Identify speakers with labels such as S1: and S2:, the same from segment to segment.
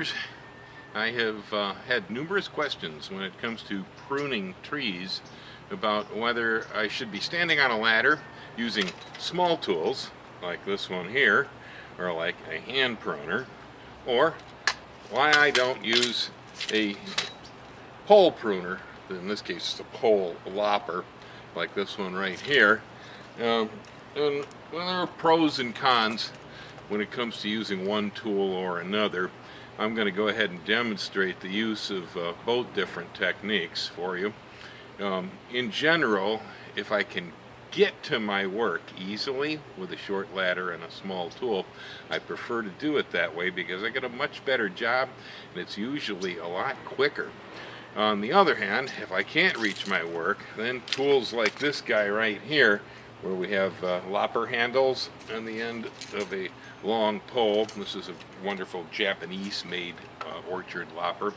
S1: pruners, I have had numerous questions when it comes to pruning trees about whether I should be standing on a ladder using small tools like this one here, or like a hand pruner, or why I don't use a pole pruner. In this case it's a pole lopper like this one right here. And well, there are pros and cons when it comes to using one tool or another. I'm going to go ahead and demonstrate the use of both different techniques for you. In general, if I can get to my work easily with a short ladder and a small tool, I prefer to do it that way because I get a much better job and it's usually a lot quicker. On the other hand, if I can't reach my work, then tools like this guy right here, where we have lopper handles on the end of a long pole. This is a wonderful Japanese-made orchard lopper.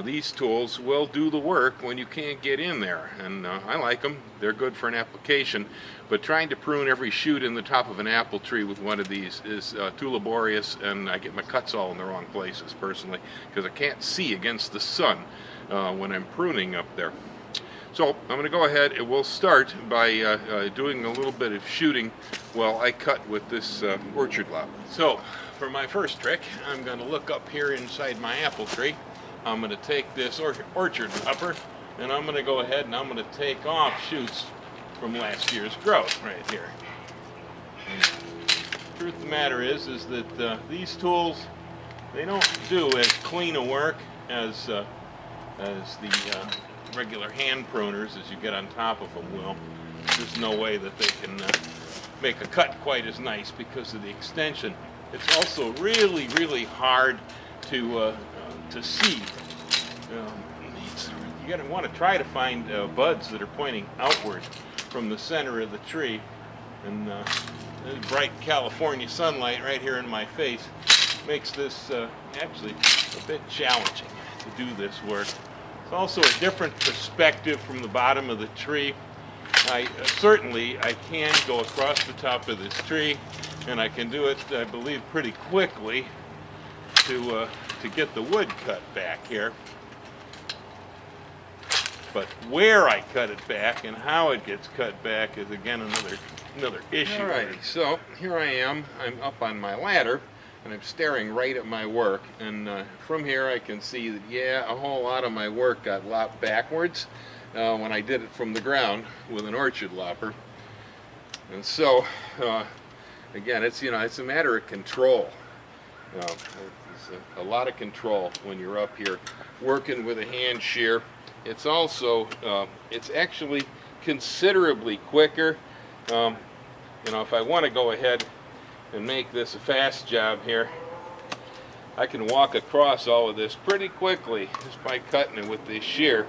S1: These tools will do the work when you can't get in there, and I like them. They're good for an application, but trying to prune every shoot in the top of an apple tree with one of these is too laborious, and I get my cuts all in the wrong places personally because I can't see against the sun when I'm pruning up there. So I'm going to go ahead and we'll start by doing a little bit of shooting while I cut with this orchard lopper. So for my first trick, I'm going to look up here inside my apple tree. I'm going to take this orchard lopper and I'm going to go ahead and I'm going to take off shoots from last year's growth right here. And the truth of the matter is that these tools, they don't do as clean a work as the regular hand pruners as you get on top of them will. There's no way that they can make a cut quite as nice because of the extension. It's also really, really hard to see. You're going to want to try to find buds that are pointing outward from the center of the tree. And the bright California sunlight right here in my face makes this actually a bit challenging to do this work. It's also a different perspective from the bottom of the tree. Certainly I can go across the top of this tree, and I can do it, I believe, pretty quickly to get the wood cut back here. But where I cut it back and how it gets cut back is again another issue. Alrighty, so here I am. I'm up on my ladder and I'm staring right at my work, and from here I can see that, yeah, a whole lot of my work got lopped backwards when I did it from the ground with an orchard lopper. And so again, it's a matter of control. It's a lot of control when you're up here working with a hand shear. It's also it's actually considerably quicker. If I want to go ahead and make this a fast job here, I can walk across all of this pretty quickly just by cutting it with this shear.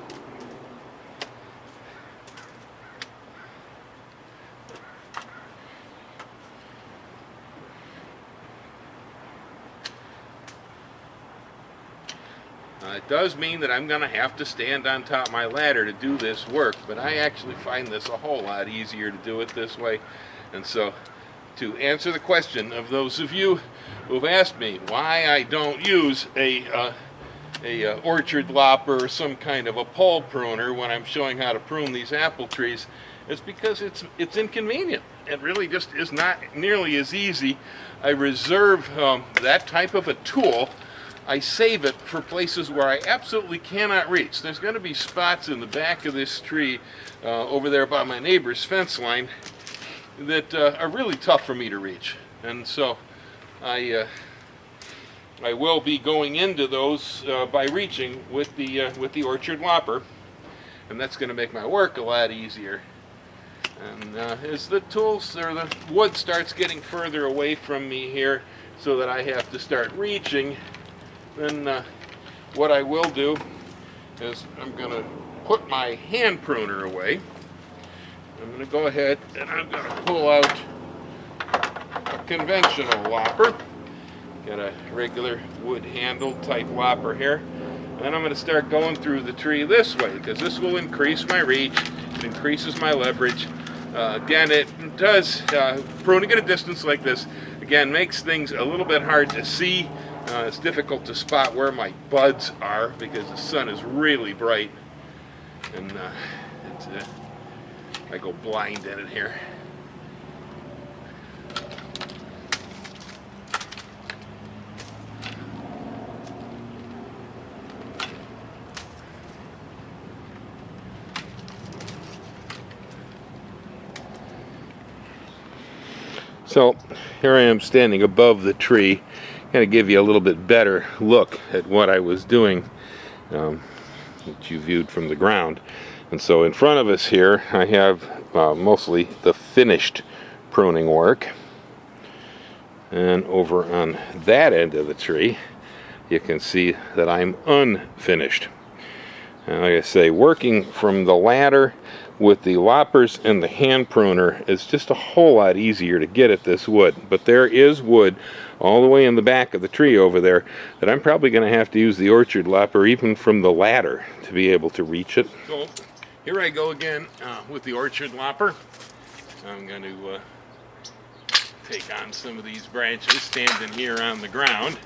S1: It does mean that I'm going to have to stand on top of my ladder to do this work, but I actually find this a whole lot easier to do it this way. And so, to answer the question of those of you who've asked me why I don't use a orchard lopper or some kind of a pole pruner when I'm showing how to prune these apple trees, it's because it's inconvenient. It really just is not nearly as easy. I reserve that type of a tool. I save it for places where I absolutely cannot reach. There's going to be spots in the back of this tree over there by my neighbor's fence line that are really tough for me to reach, and so I will be going into those by reaching with the orchard lopper, and that's going to make my work a lot easier. And as the tools or the wood starts getting further away from me here, so that I have to start reaching, then what I will do is I'm going to put my hand pruner away. I'm going to go ahead and I'm going to pull out a conventional lopper. Got a regular wood handle type lopper here. And I'm going to start going through the tree this way because this will increase my reach. It increases my leverage. Again, it does, pruning at a distance like this, again, makes things a little bit hard to see It's difficult to spot where my buds are because the sun is really bright, and I go blind in it here. So here I am standing above the tree, kind of give you a little bit better look at what I was doing that you viewed from the ground. And so in front of us here I have mostly the finished pruning work, and over on that end of the tree you can see that I'm unfinished. And like I say, working from the ladder with the loppers and the hand pruner is just a whole lot easier to get at this wood. But there is wood all the way in the back of the tree over there that I'm probably going to have to use the orchard lopper even from the ladder to be able to reach it. So here I go again with the orchard lopper. I'm going to take on some of these branches standing here on the ground.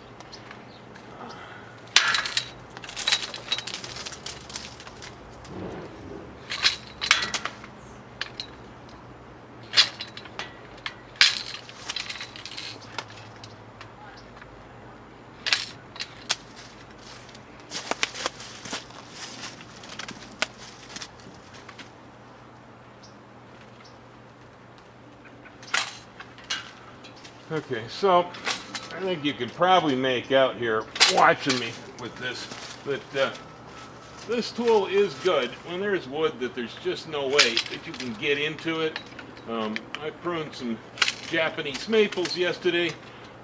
S1: Okay, so I think you can probably make out here, watching me with this, that this tool is good when there's wood that there's just no way that you can get into it. I pruned some Japanese maples yesterday,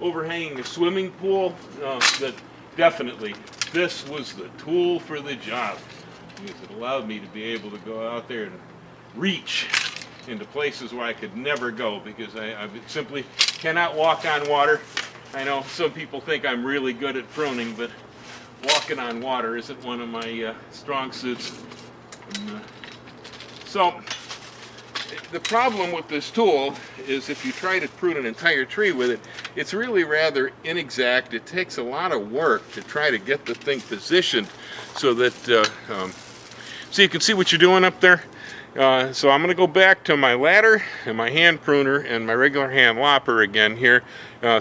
S1: overhanging a swimming pool. That definitely, this was the tool for the job, because it allowed me to be able to go out there and reach into places where I could never go, because I simply cannot walk on water. I know some people think I'm really good at pruning, but walking on water isn't one of my strong suits. So the problem with this tool is if you try to prune an entire tree with it, it's really rather inexact. It takes a lot of work to try to get the thing positioned so that so you can see what you're doing up there. So I'm going to go back to my ladder and my hand pruner and my regular hand lopper again here,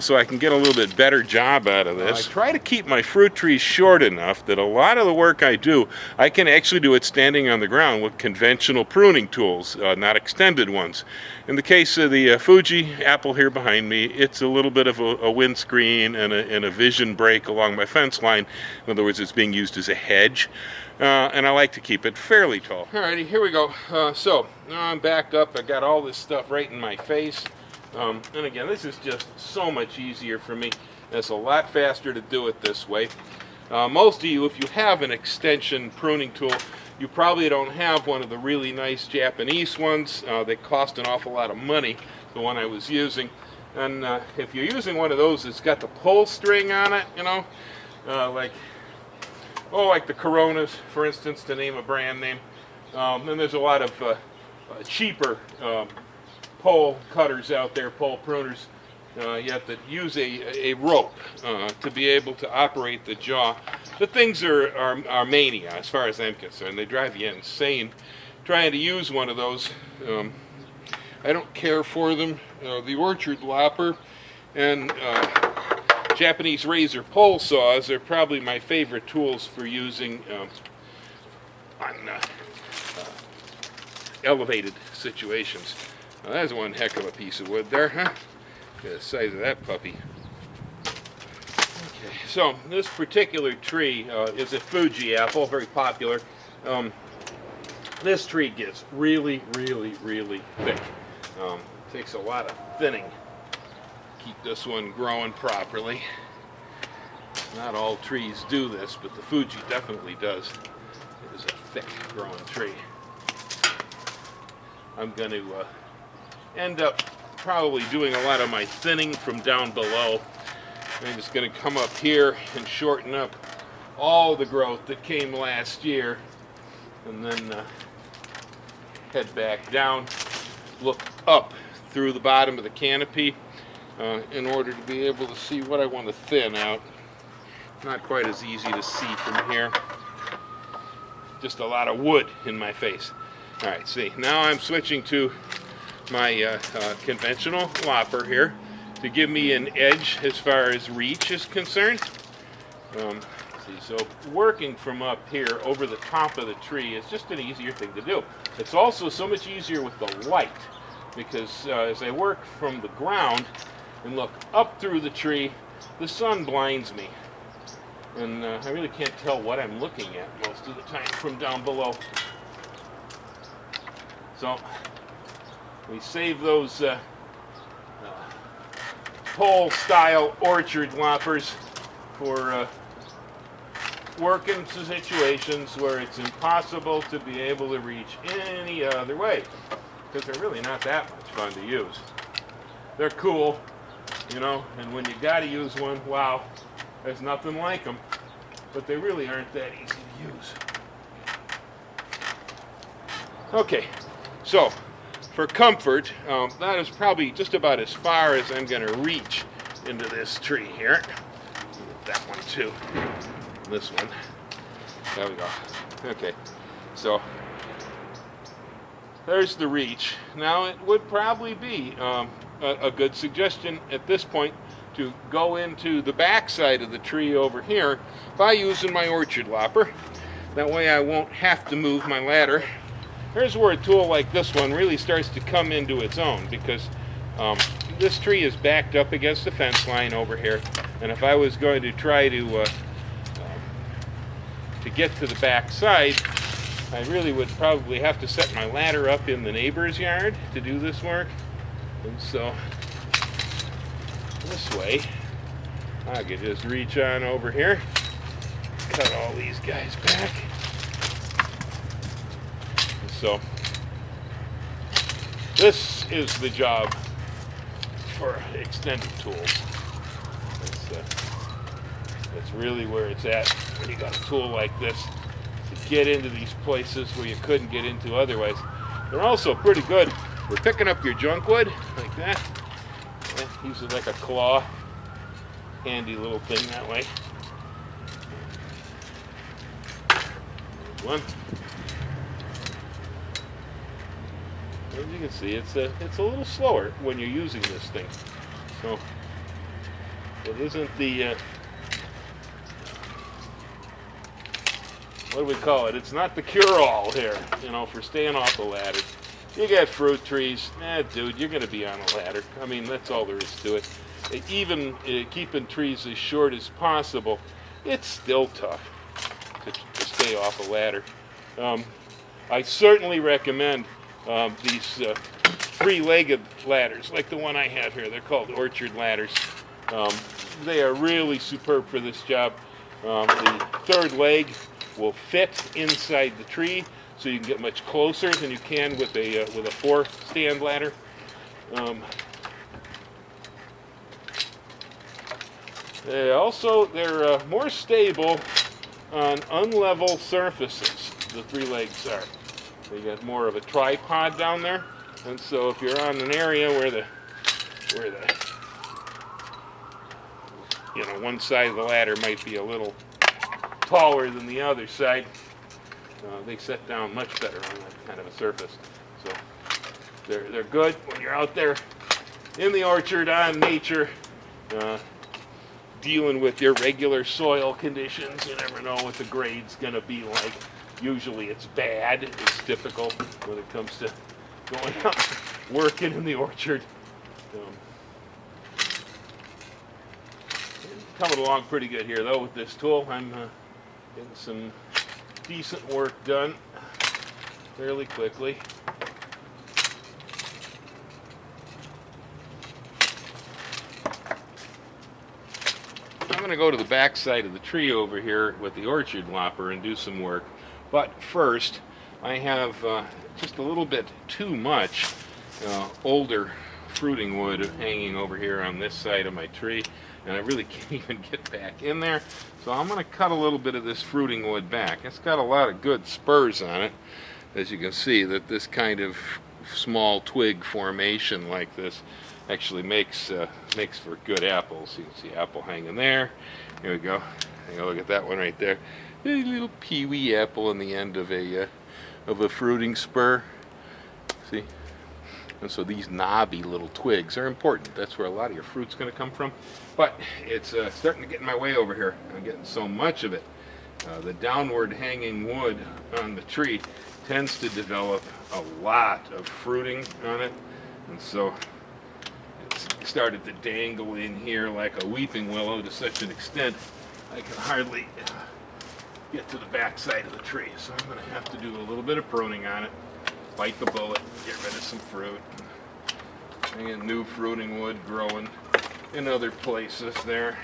S1: so I can get a little bit better job out of this. I try to keep my fruit trees short enough that a lot of the work I do, I can actually do it standing on the ground with conventional pruning tools, not extended ones. In the case of the Fuji apple here behind me, it's a little bit of a windscreen and a vision break along my fence line. In other words, it's being used as a hedge. And I like to keep it fairly tall. Alrighty, here we go. So now I'm back up. I got all this stuff right in my face. And again, this is just so much easier for me. It's a lot faster to do it this way. Most of you, if you have an extension pruning tool, you probably don't have one of the really nice Japanese ones. They cost an awful lot of money, the one I was using. And if you're using one of those that's got the pull string on it, you know, like the Coronas, for instance, to name a brand name. And there's a lot of cheaper pole cutters out there, pole pruners, yet that use a rope to be able to operate the jaw. The things are mania as far as I'm concerned. They drive you insane trying to use one of those. I don't care for them. The orchard lopper and Japanese razor pole saws are probably my favorite tools for using on elevated situations. Now, that's one heck of a piece of wood there, huh? Look at the size of that puppy. Okay, so this particular tree is a Fuji apple, very popular. This tree gets really, really, really thick. Takes a lot of thinning. Keep this one growing properly. Not all trees do this, but the Fuji definitely does. It is a thick growing tree. I'm going to end up probably doing a lot of my thinning from down below. I'm just going to come up here and shorten up all the growth that came last year, and then head back down, look up through the bottom of the canopy in order to be able to see what I want to thin out. not quite as easy to see from here. Just a lot of wood in my face. All right, see, now I'm switching to my conventional lopper here to give me an edge as far as reach is concerned. See, so working from up here over the top of the tree is just an easier thing to do. It's also so much easier with the light, because as I work from the ground and look up through the tree, the sun blinds me. And I really can't tell what I'm looking at most of the time from down below. So we save those pole-style orchard loppers for working situations where it's impossible to be able to reach any other way, because they're really not that much fun to use. They're cool, you know, and when you got to use one, wow, there's nothing like them, but they really aren't that easy to use. Okay, so for comfort, that is probably just about as far as I'm going to reach into this tree here. That one too. This one. There we go. Okay, so there's the reach. Now it would probably be a good suggestion at this point to go into the back side of the tree over here by using my orchard lopper. That way I won't have to move my ladder. Here's where a tool like this one really starts to come into its own, because this tree is backed up against the fence line over here, and if I was going to try to get to the back side, I really would probably have to set my ladder up in the neighbor's yard to do this work. And so this way I could just reach on over here, cut all these guys back. And so this is the job for extended tools. That's really where it's at when you got a tool like this, to get into these places where you couldn't get into otherwise. They're also pretty good for picking up your junk wood like that. Use it like a claw. Handy little thing that way. One. As you can see, it's a little slower when you're using this thing. So it isn't the what do we call it? It's not the cure-all here, you know, for staying off the ladder. You got fruit trees, dude, you're going to be on a ladder. I mean, that's all there is to it. Even keeping trees as short as possible, it's still tough to stay off a ladder. I certainly recommend these three-legged ladders, like the one I have here. They're called orchard ladders. They are really superb for this job. The third leg will fit inside the tree, so you can get much closer than you can with a four-stand ladder. They're more stable on unlevel surfaces. The three legs are. They got more of a tripod down there, and so if you're on an area where the one side of the ladder might be a little taller than the other side, they set down much better on that kind of a surface. So they're good when you're out there in the orchard on nature, dealing with irregular soil conditions. You never know what the grade's going to be like. Usually it's bad. It's typical when it comes to going out working in the orchard. Coming along pretty good here though with this tool. I'm getting some decent work done fairly quickly. I'm going to go to the back side of the tree over here with the orchard lopper and do some work. But first, I have just a little bit too much older fruiting wood hanging over here on this side of my tree, and I really can't even get back in there. So I'm going to cut a little bit of this fruiting wood back. It's got a lot of good spurs on it. As you can see, that this kind of small twig formation like this actually makes for good apples. You can see apple hanging there. Here we go. Look at that one right there. A little peewee apple on the end of a fruiting spur. See? And so these knobby little twigs are important. That's where a lot of your fruit's going to come from. But it's starting to get in my way over here. I'm getting so much of it. The downward hanging wood on the tree tends to develop a lot of fruiting on it. And so it's started to dangle in here like a weeping willow to such an extent I can hardly get to the back side of the tree. So I'm going to have to do a little bit of pruning on it. Bite the bullet, get rid of some fruit. I get new fruiting wood growing in other places there.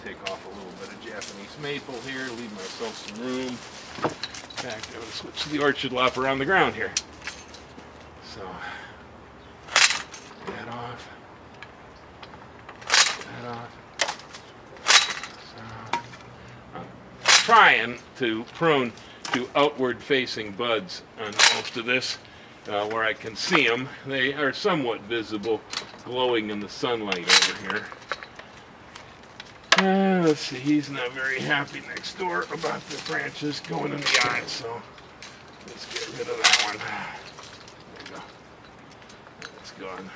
S1: Take off a little bit of Japanese maple here, leave myself some room. In fact, I'm going to switch the orchard lopper on the ground here. So, that off. That off. So, I'm trying to prune to outward facing buds on most of this, where I can see them. They are somewhat visible, glowing in the sunlight over here. Let's see, he's not very happy next door about the branches going in the eye, so let's get rid of that one. There we go. That's gone.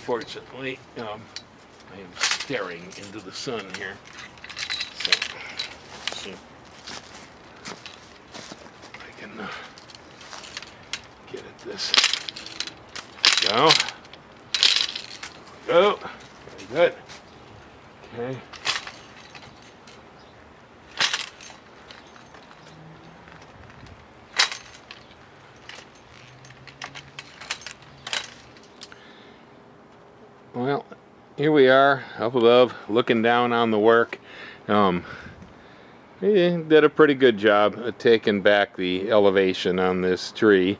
S1: Fortunately, I am staring into the sun here. So, let's see. I can get at this. Go. Go. Very good. Okay. Well, here we are up above looking down on the work. He did a pretty good job of taking back the elevation on this tree.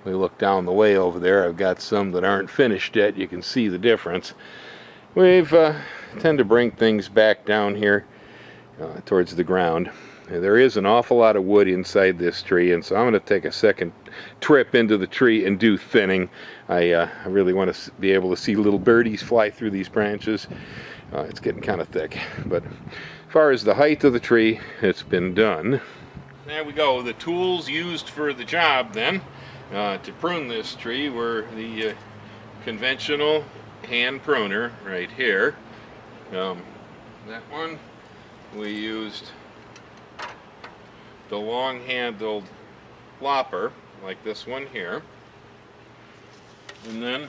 S1: We look down the way over there. I've got some that aren't finished yet. You can see the difference. We've tend to bring things back down here towards the ground. There is an awful lot of wood inside this tree, and so I'm going to take a second trip into the tree and do thinning. I really want to be able to see little birdies fly through these branches. It's getting kind of thick, but as far as the height of the tree, it's been done. There we go. The tools used for the job then to prune this tree were the conventional hand pruner right here. That one we used the long-handled lopper, like this one here, and then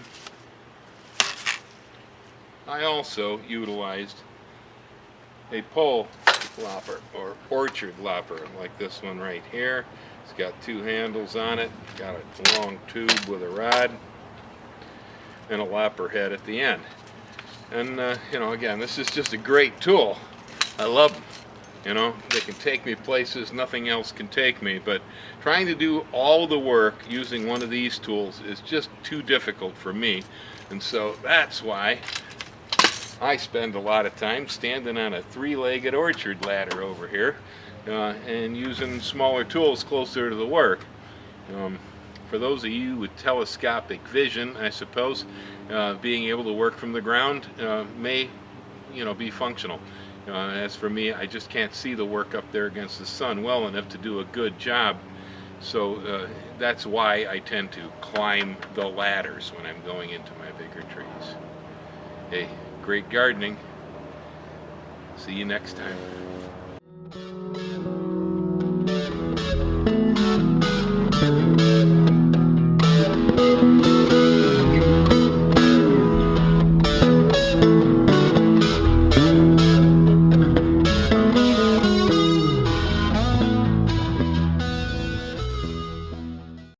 S1: I also utilized a pole lopper or orchard lopper, like this one right here. It's got two handles on it, got a long tube with a rod, and a lopper head at the end. And you know, again, this is just a great tool. I love them. You know, they can take me places nothing else can take me, but trying to do all the work using one of these tools is just too difficult for me. And so that's why I spend a lot of time standing on a three-legged orchard ladder over here and using smaller tools closer to the work. For those of you with telescopic vision, I suppose, being able to work from the ground may, you know, be functional. As for me, I just can't see the work up there against the sun well enough to do a good job. So that's why I tend to climb the ladders when I'm going into my bigger trees. Hey, great gardening. See you next time.